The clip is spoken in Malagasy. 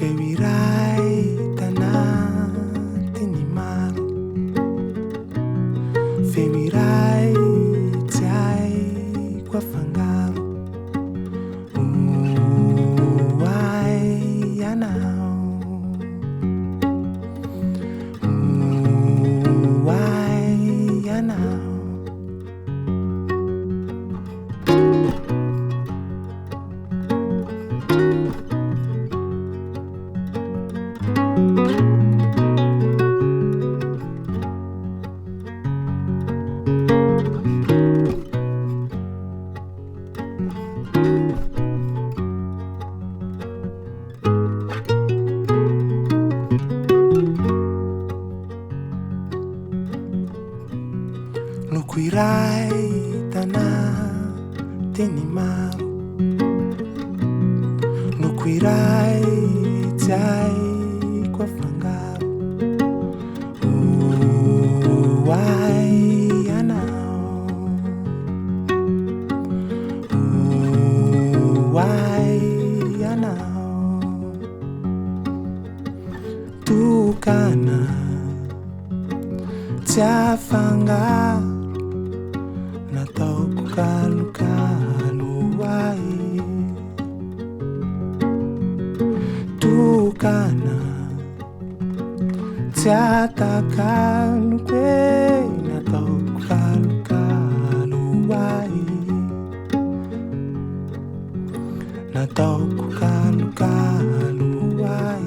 Feo iray tanatin'ny maro, feo iray tsy haiko afangaro. Hoay ianao, hoay ianao. Loko iray tanatin'ny maro, loko iray tsy haiko afangaro. Hoay ianao, hoay ianao. Tokana tsy afangaro, nataoko kalokalo ay. Tokana tsy atakaloko e, nataoko kalokalo ay. Nataoko kalokalo ay.